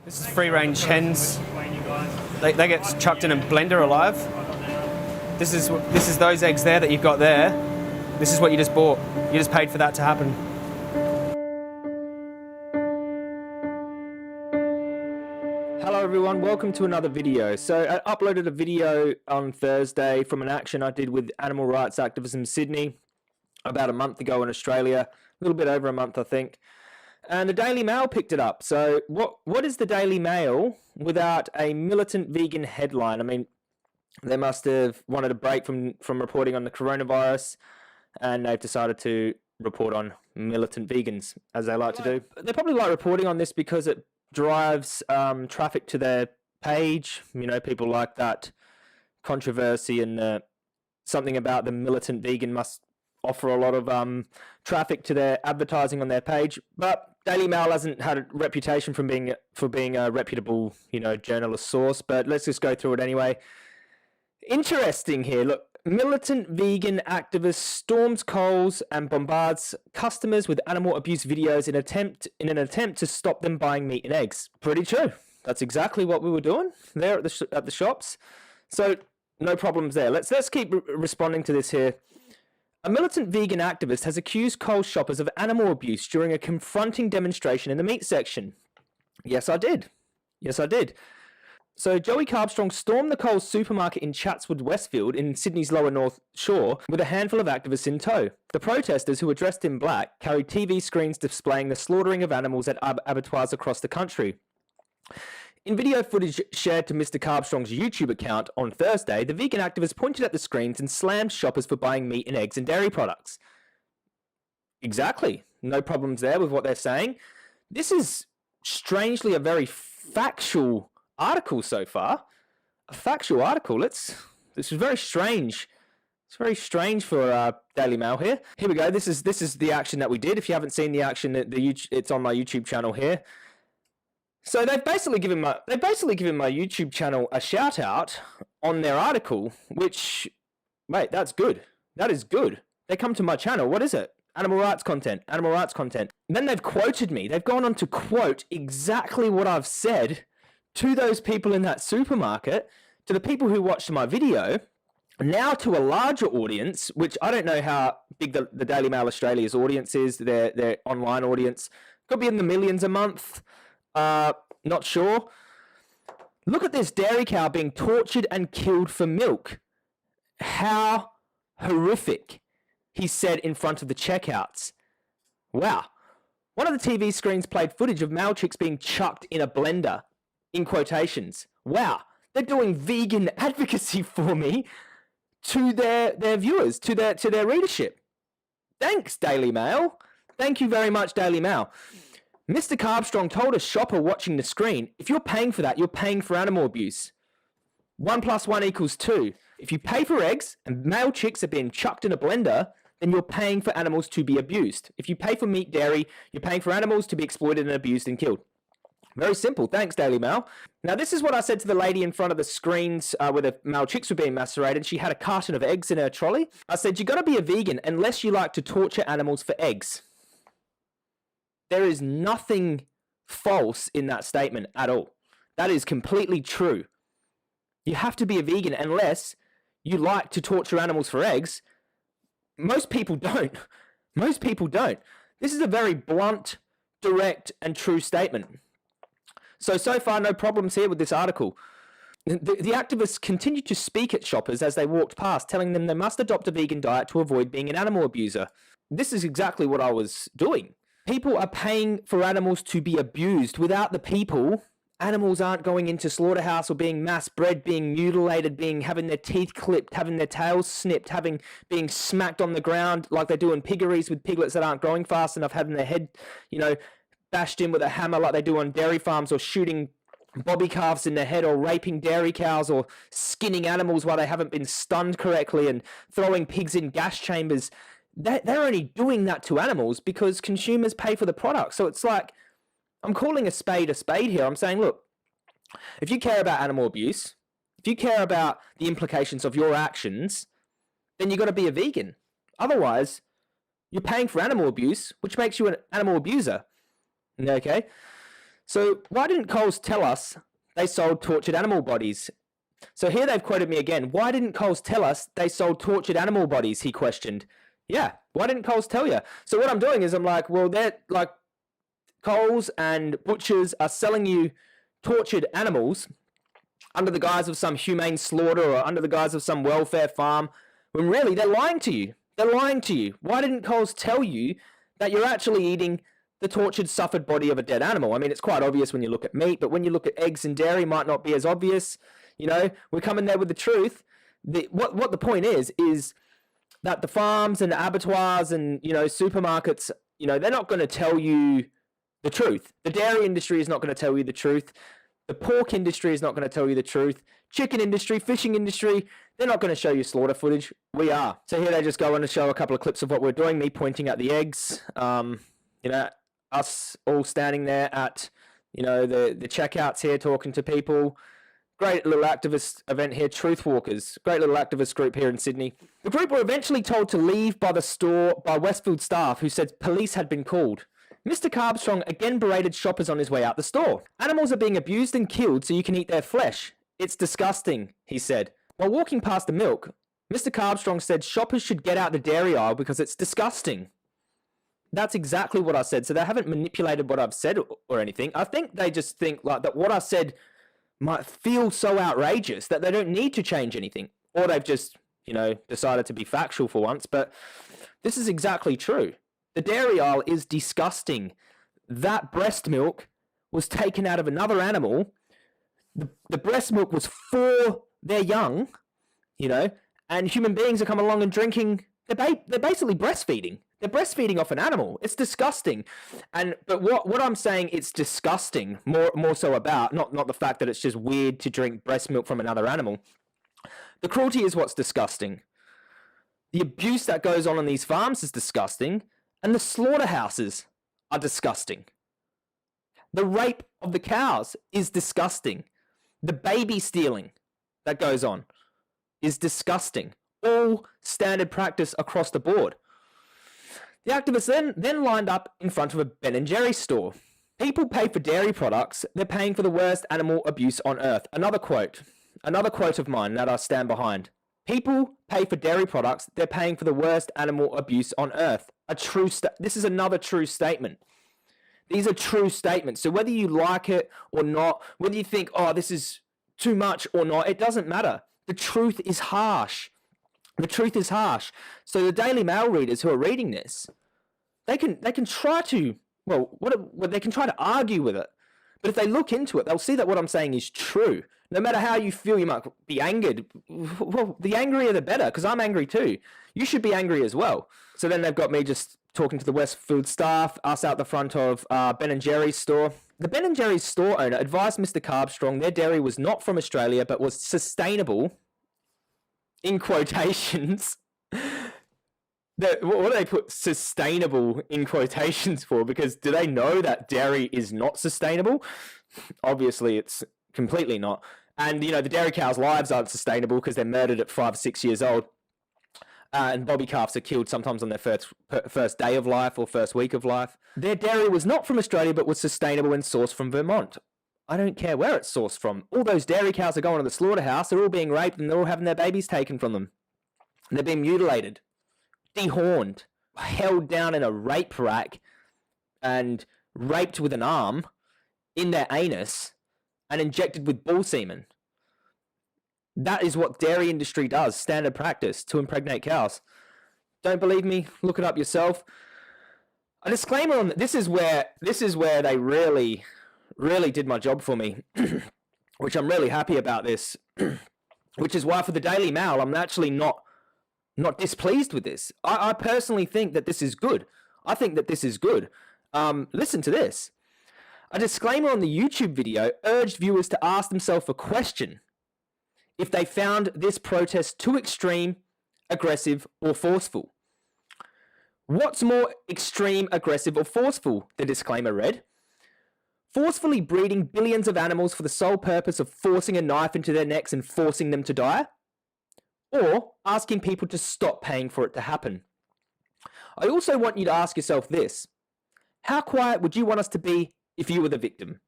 This is free-range hens. They get chucked in a blender alive. This is those eggs there that you've got there. This is what you just bought. You just paid for that to happen. Hello everyone, welcome to another video. So I uploaded a video on Thursday from an action I did with Animal Rights Activism Sydney about a month ago in Australia, a little bit over a month I think. And the Daily Mail picked it up. So what is the Daily Mail without a militant vegan headline? I mean, they must have wanted a break from reporting on the coronavirus, and they've decided to report on militant vegans, as they like to do. They probably like reporting on this because it drives traffic to their page. You know, people like that controversy, and something about the militant vegan must offer a lot of traffic to their advertising on their page. But Daily Mail hasn't had a reputation for being a reputable, journalist source. But let's just go through it anyway. Interesting here. Look, militant vegan activist storms Coles and bombards customers with animal abuse videos in an attempt to stop them buying meat and eggs. Pretty true. That's exactly what we were doing there at the shops. So no problems there. Let's keep responding to this here. A militant vegan activist has accused Coles shoppers of animal abuse during a confronting demonstration in the meat section. Yes, I did. So Joey Carbstrong stormed the Coles supermarket in Chatswood Westfield in Sydney's lower North Shore with a handful of activists in tow. The protesters, who were dressed in black, carried TV screens displaying the slaughtering of animals at abattoirs across the country. In video footage shared to Mr. Carbstrong's YouTube account on Thursday, the vegan activist pointed at the screens and slammed shoppers for buying meat and eggs and dairy products. Exactly. No problems there with what they're saying. This is strangely a very factual article so far. A factual article. This is very strange. It's very strange for Daily Mail here. Here we go. This is the action that we did. If you haven't seen the action, it's on my YouTube channel here. So they've basically given my YouTube channel a shout out on their article, which, mate, that's good. That is good. They come to my channel. What is it? Animal rights content. Animal rights content. And then they've quoted me. They've gone on to quote exactly what I've said to those people in that supermarket, to the people who watched my video, now to a larger audience, which I don't know how big the Daily Mail Australia's audience is, their online audience. Could be in the millions a month. Not sure. Look at this dairy cow being tortured and killed for milk. How horrific, he said in front of the checkouts. Wow. One of the TV screens played footage of male chicks being chucked in a blender, in quotations. Wow. They're doing vegan advocacy for me to their viewers, to their readership. Thanks, Daily Mail. Thank you very much, Daily Mail. Mr. Carbstrong told a shopper watching the screen, if you're paying for that, you're paying for animal abuse. 1 + 1 = 2. If you pay for eggs and male chicks are being chucked in a blender, then you're paying for animals to be abused. If you pay for meat, dairy, you're paying for animals to be exploited and abused and killed. Very simple. Thanks, Daily Mail. Now, this is what I said to the lady in front of the screens where the male chicks were being macerated. She had a carton of eggs in her trolley. I said, you got to be a vegan unless you like to torture animals for eggs. There is nothing false in that statement at all. That is completely true. You have to be a vegan unless you like to torture animals for eggs. Most people don't. Most people don't. This is a very blunt, direct, and true statement. So far, no problems here with this article. The activists continued to speak at shoppers as they walked past, telling them they must adopt a vegan diet to avoid being an animal abuser. This is exactly what I was doing. People are paying for animals to be abused. Without the people, animals aren't going into slaughterhouse or being mass bred, being mutilated, having their teeth clipped, having their tails snipped, being smacked on the ground like they do in piggeries with piglets that aren't growing fast enough, having their head, bashed in with a hammer like they do on dairy farms, or shooting bobby calves in the head, or raping dairy cows, or skinning animals while they haven't been stunned correctly, and throwing pigs in gas chambers. They're only doing that to animals because consumers pay for the product. So it's like, I'm calling a spade here. I'm saying, look, if you care about animal abuse, if you care about the implications of your actions, then you've got to be a vegan. Otherwise, you're paying for animal abuse, which makes you an animal abuser. Okay? So why didn't Coles tell us they sold tortured animal bodies? So here they've quoted me again. Why didn't Coles tell us they sold tortured animal bodies? He questioned. Yeah, why didn't Coles tell you? So what I'm doing is I'm like, well, they're like, Coles and butchers are selling you tortured animals under the guise of some humane slaughter or under the guise of some welfare farm, when really they're lying to you. They're lying to you. Why didn't Coles tell you that you're actually eating the tortured, suffered body of a dead animal? I mean, it's quite obvious when you look at meat, but when you look at eggs and dairy, might not be as obvious. You know, we're coming there with the truth. What the point is that the farms and the abattoirs and, you know, supermarkets, you know, they're not going to tell you the truth. The dairy industry is not going to tell you the truth. The pork industry is not going to tell you the truth. Chicken industry, fishing industry, they're not going to show you slaughter footage. We are. So here they just go on to show a couple of clips of what we're doing, me pointing at the eggs, you know, us all standing there at, you know, the checkouts here talking to people. Great little activist event here, Truth Walkers. Great little activist group here in Sydney. The group were eventually told to leave by the store by Westfield staff who said police had been called. Mr. Carbstrong again berated shoppers on his way out the store. Animals are being abused and killed so you can eat their flesh. It's disgusting, he said. While walking past the milk, Mr. Carbstrong said shoppers should get out the dairy aisle because it's disgusting. That's exactly what I said. So they haven't manipulated what I've said or anything. I think they just think like that what I said might feel so outrageous that they don't need to change anything. Or they've just, you know, decided to be factual for once. But this is exactly true. The dairy aisle is disgusting. That breast milk was taken out of another animal. The breast milk was for their young, you know, and human beings are coming along and drinking. They're basically breastfeeding. They're breastfeeding off an animal. It's disgusting. But what I'm saying it's disgusting, more so about, not the fact that it's just weird to drink breast milk from another animal. The cruelty is what's disgusting. The abuse that goes on these farms is disgusting, and the slaughterhouses are disgusting. The rape of the cows is disgusting. The baby stealing that goes on is disgusting. All standard practice across the board. The activists then lined up in front of a Ben & Jerry's store. People pay for dairy products, they're paying for the worst animal abuse on earth. Another quote of mine that I stand behind. People pay for dairy products, they're paying for the worst animal abuse on earth. This is another true statement. These are true statements. So whether you like it or not, whether you think, oh, this is too much or not, it doesn't matter. The truth is harsh. The truth is harsh. So the Daily Mail readers who are reading this, they can try to, they can try to argue with it. But if they look into it, they'll see that what I'm saying is true. No matter how you feel, you might be angered. Well, the angrier the better, because I'm angry too. You should be angry as well. So then they've got me just talking to the Westfield staff, us out the front of Ben & Jerry's store. The Ben & Jerry's store owner advised Mr. Carbstrong their dairy was not from Australia, but was sustainable, in quotations. What do they put sustainable in quotations for? Because do they know that dairy is not sustainable? Obviously, it's completely not. And, you know, the dairy cows' lives aren't sustainable because they're murdered at 5 or 6 years old. And bobby calves are killed sometimes on their first day of life or first week of life. Their dairy was not from Australia, but was sustainable and sourced from Vermont. I don't care where it's sourced from. All those dairy cows are going to the slaughterhouse. They're all being raped and they're all having their babies taken from them. And they're being mutilated, dehorned, held down in a rape rack and raped with an arm in their anus and injected with bull semen. That is what dairy industry does, standard practice, to impregnate cows. Don't believe me? Look it up yourself. A disclaimer on this is where they really did my job for me, which I'm really happy about this, which is why for the Daily Mail, I'm actually not displeased with this. I personally think that this is good. I think that this is good. Listen to this. A disclaimer on the YouTube video urged viewers to ask themselves a question. If they found this protest too extreme, aggressive, or forceful. What's more extreme, aggressive, or forceful? The disclaimer read. Forcefully breeding billions of animals for the sole purpose of forcing a knife into their necks and forcing them to die? Or asking people to stop paying for it to happen? I also want you to ask yourself this. How quiet would you want us to be if you were the victim?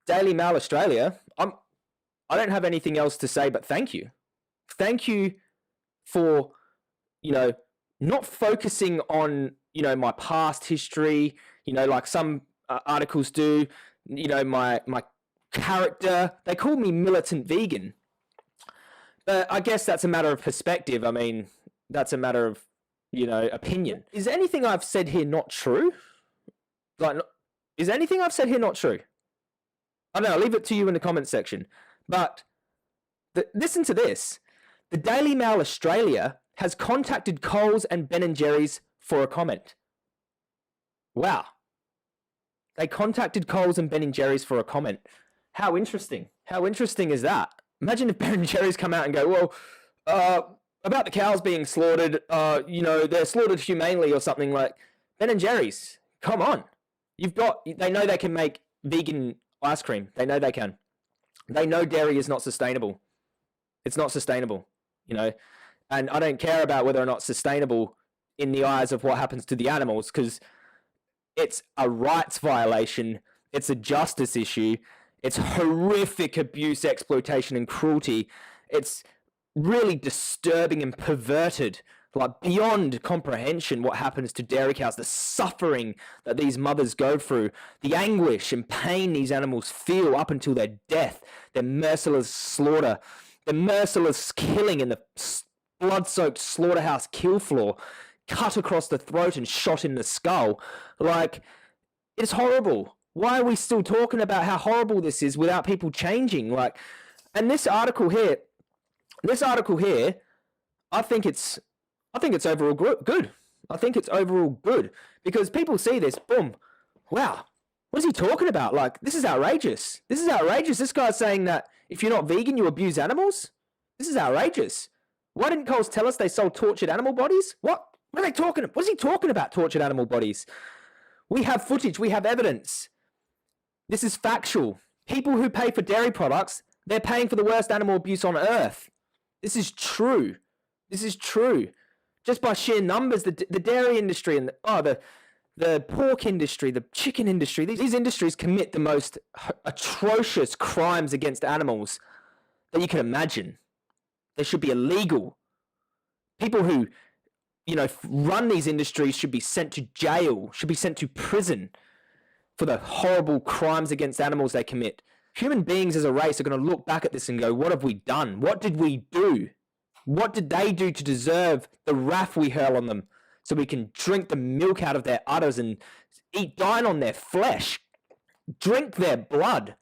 Daily Mail Australia, I don't have anything else to say but thank you. Thank you for, not focusing on, my past history, like some articles do, my character. They call me militant vegan. But I guess that's a matter of perspective. I mean, that's a matter of, opinion. Is anything I've said here not true? Is anything I've said here not true? I don't know, I'll leave it to you in the comment section. But listen to this. The Daily Mail Australia has contacted Coles and Ben & Jerry's for a comment. Wow. They contacted Coles and Ben & Jerry's for a comment. How interesting. How interesting is that? Imagine if Ben & Jerry's come out and go, well, about the cows being slaughtered, they're slaughtered humanely or something. Like, Ben & Jerry's, come on. They know they can make vegan ice cream. They know they can. They know dairy is not sustainable. It's not sustainable, and I don't care about whether or not sustainable in the eyes of what happens to the animals, because it's a rights violation. It's a justice issue. It's horrific abuse, exploitation, and cruelty. It's really disturbing and perverted, like beyond comprehension, what happens to dairy cows, the suffering that these mothers go through, the anguish and pain these animals feel up until their death, their merciless slaughter, the merciless killing in the blood-soaked slaughterhouse kill floor, cut across the throat and shot in the skull. Like, it's horrible. Why are we still talking about how horrible this is without people changing? Like, and this article here, I think it's overall good. I think it's overall good because people see this, boom, wow, what is he talking about? Like, this is outrageous. This is outrageous. This guy's saying that if you're not vegan, you abuse animals. This is outrageous. Why didn't Coles tell us they sold tortured animal bodies? What are they talking about? What is he talking about, tortured animal bodies? We have footage. We have evidence. This is factual. People who pay for dairy products, they're paying for the worst animal abuse on earth. This is true. This is true. Just by sheer numbers, the dairy industry and the pork industry, the chicken industry, these industries commit the most atrocious crimes against animals that you can imagine. They should be illegal. People who, run these industries should be sent to jail, should be sent to prison for the horrible crimes against animals they commit. Human beings as a race are going to look back at this and go, what have we done? What did we do? What did they do to deserve the wrath we hurl on them so we can drink the milk out of their udders and dine on their flesh, drink their blood?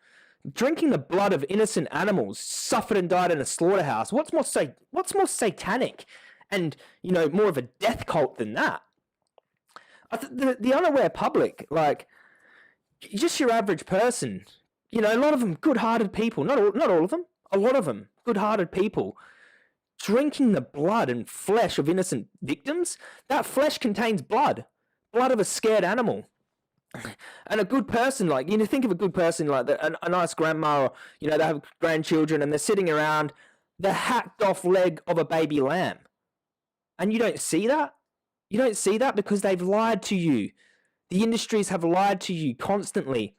Drinking the blood of innocent animals suffered and died in a slaughterhouse. What's more satanic and, more of a death cult than that? The unaware public, like, just your average person, a lot of them good-hearted people, not all of them, a lot of them good-hearted people, drinking the blood and flesh of innocent victims. That flesh contains blood of a scared animal. And a good person, like, think of a good person like a nice grandma, or, they have grandchildren and they're sitting around the hacked off leg of a baby lamb. And you don't see that? You don't see that because they've lied to you. The industries have lied to you constantly.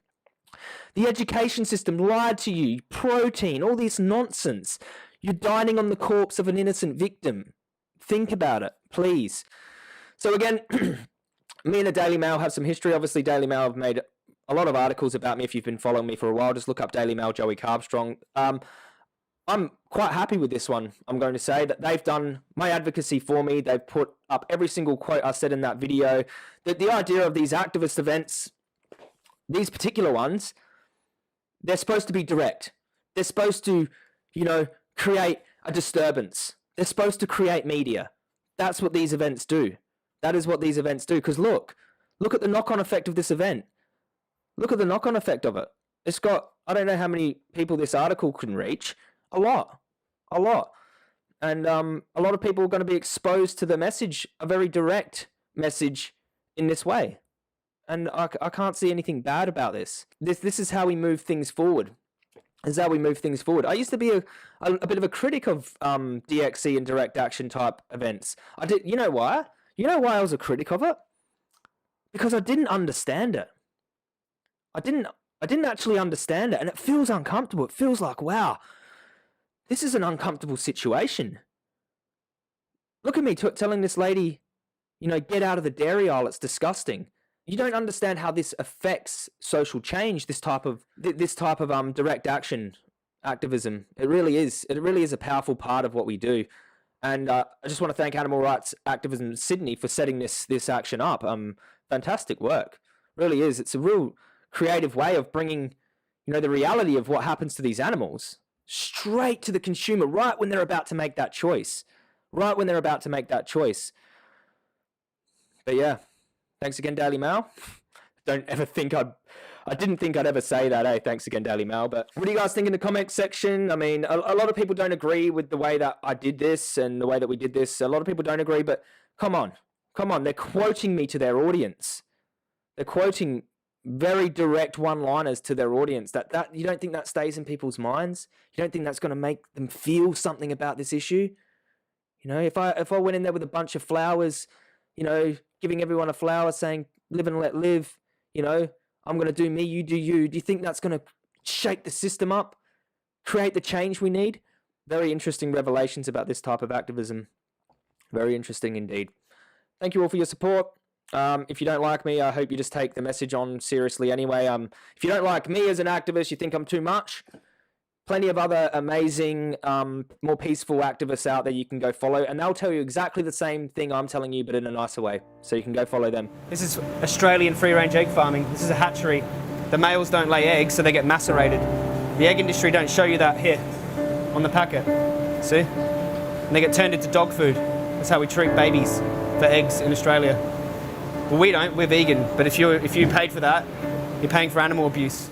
The education system lied to you. Protein, all this nonsense. You're dining on the corpse of an innocent victim. Think about it, please. So again, me and the Daily Mail have some history. Obviously, Daily Mail have made a lot of articles about me. If you've been following me for a while, just look up Daily Mail Joey Carbstrong. I'm quite happy with this one. I'm going to say that they've done my advocacy for me. They've put up every single quote I said in that video. The idea of these activist events, these particular ones, they're supposed to be direct. They're supposed to, create a disturbance. They're supposed to create media. That's what these events do. That is what these events do. Because look at the knock-on effect of this event. Look at the knock-on effect of it. It's got, I don't know how many people this article can reach. A lot. And a lot of people are going to be exposed to the message, a very direct message in this way. And I can't see anything bad about this. This is how we move things forward. This is how we move things forward. I used to be a bit of a critic of DXC and direct action type events. You know why? You know why I was a critic of it? Because I didn't understand it. I didn't actually understand it, and it feels uncomfortable. It feels like, wow, this is an uncomfortable situation. Look at me telling this lady, get out of the dairy aisle. It's disgusting. You don't understand how this affects social change. This type of direct action activism. It really is. It really is a powerful part of what we do. And I just want to thank Animal Rights Activism Sydney for setting this action up. Fantastic work. Really is. It's a real creative way of bringing, the reality of what happens to these animals straight to the consumer, right when they're about to make that choice. Right when they're about to make that choice. But yeah, thanks again, Daily Mail. Don't ever think I didn't think I'd ever say that, Thanks again, Daily Mail. But what do you guys think in the comment section? I mean, a lot of people don't agree with the way that I did this and the way that we did this. A lot of people don't agree, but come on. They're quoting me to their audience. They're quoting very direct one-liners to their audience. That you don't think that stays in people's minds? You don't think that's going to make them feel something about this issue? If I went in there with a bunch of flowers, giving everyone a flower saying, live and let live, I'm going to do me, you do you. Do you think that's going to shake the system up, create the change we need? Very interesting revelations about this type of activism. Very interesting indeed. Thank you all for your support. If you don't like me, I hope you just take the message on seriously anyway. If you don't like me as an activist, you think I'm too much, plenty of other amazing, more peaceful activists out there you can go follow, and they'll tell you exactly the same thing I'm telling you, but in a nicer way. So you can go follow them. This is Australian free-range egg farming. This is a hatchery. The males don't lay eggs, so they get macerated. The egg industry don't show you that here on the packet. See? And they get turned into dog food. That's how we treat babies for eggs in Australia. Well, we don't. We're vegan. But if you paid for that, you're paying for animal abuse.